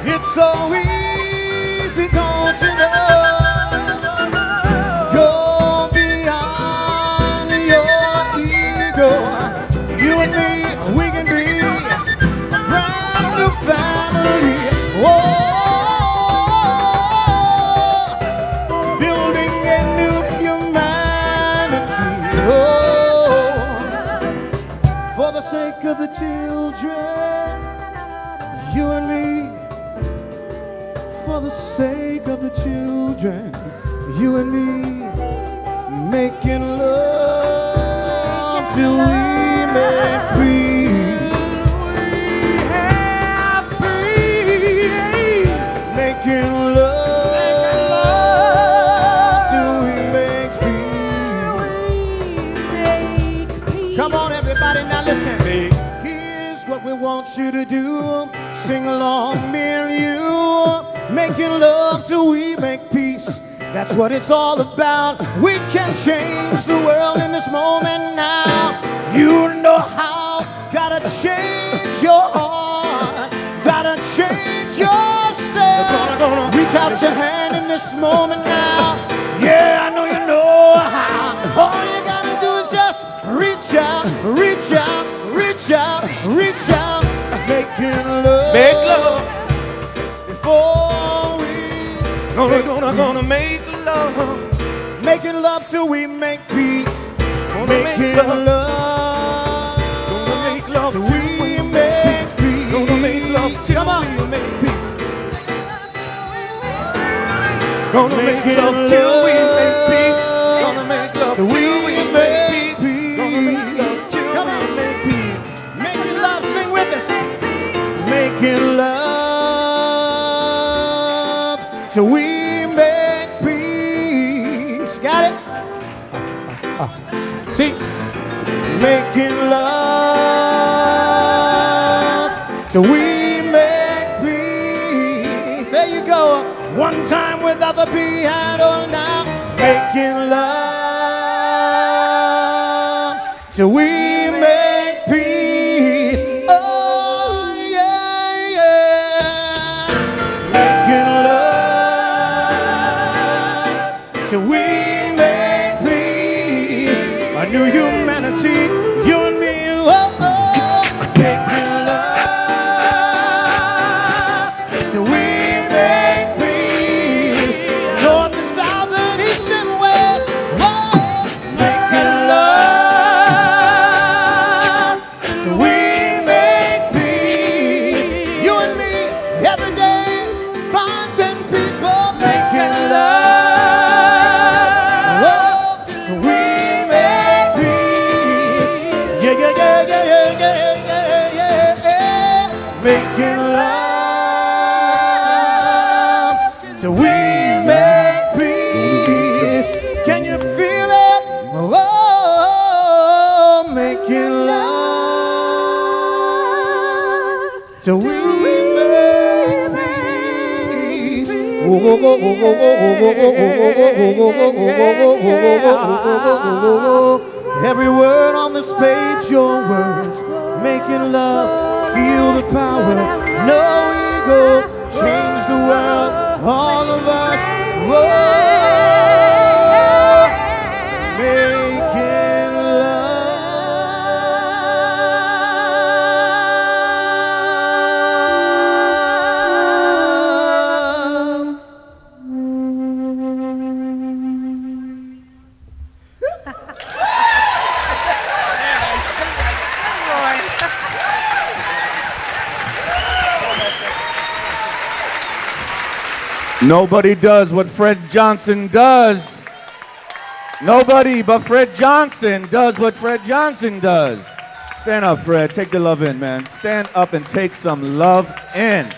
It's so easy, don't you know? Go beyond your ego. You and me, we can be a brand new family. Building a new humanity. For the sake of the children, you and me. For the sake of the children, you and me, making love till we make peace. We have peace. Making love till we make peace. Come on, everybody, now listen. Here's what we want you to do. Sing along, me and you. Making love till we make peace. That's what it's all about. We can change the world in this moment now. You know how. Gotta change your heart. Gotta change yourself. Reach out your hand in this moment now. Yeah, I know you know how. All you gotta do is just reach out, reach out, reach out, reach out. Making love. Make love. Before we Gonna make love. making love till we make peace. Making love. Gonna make love till till we make peace. Gonna make love till Come on. we make peace. Gonna make love till we make peace. Gonna make love till we make peace. Gonna make love till we make peace. Making love, sing with us. Making love till we make peace. Got it? See? Making love till we make peace. There you go. One time without the piano now. Making love till we make peace. Oh, yeah, yeah. Making love till we make peace. A new humanity, you and me. Oh, oh. Making love till we make peace. North and south and east and west. Oh, making love till we make peace. You and me, every day, 5, 10 people making love. Oh, till we make peace. Yeah, yeah, yeah, yeah, yeah, yeah, yeah, yeah, yeah. Making love till we make peace. Can you feel it? Oh, making love till we make peace. Every word on this page, your words, making love, feel the power, no ego, change the world, all of us. Whoa. Making love. Nobody does what Fred Johnson does. Nobody but Fred Johnson does what Fred Johnson does. Stand up, Fred. Take the love in, man. Stand up and take some love in.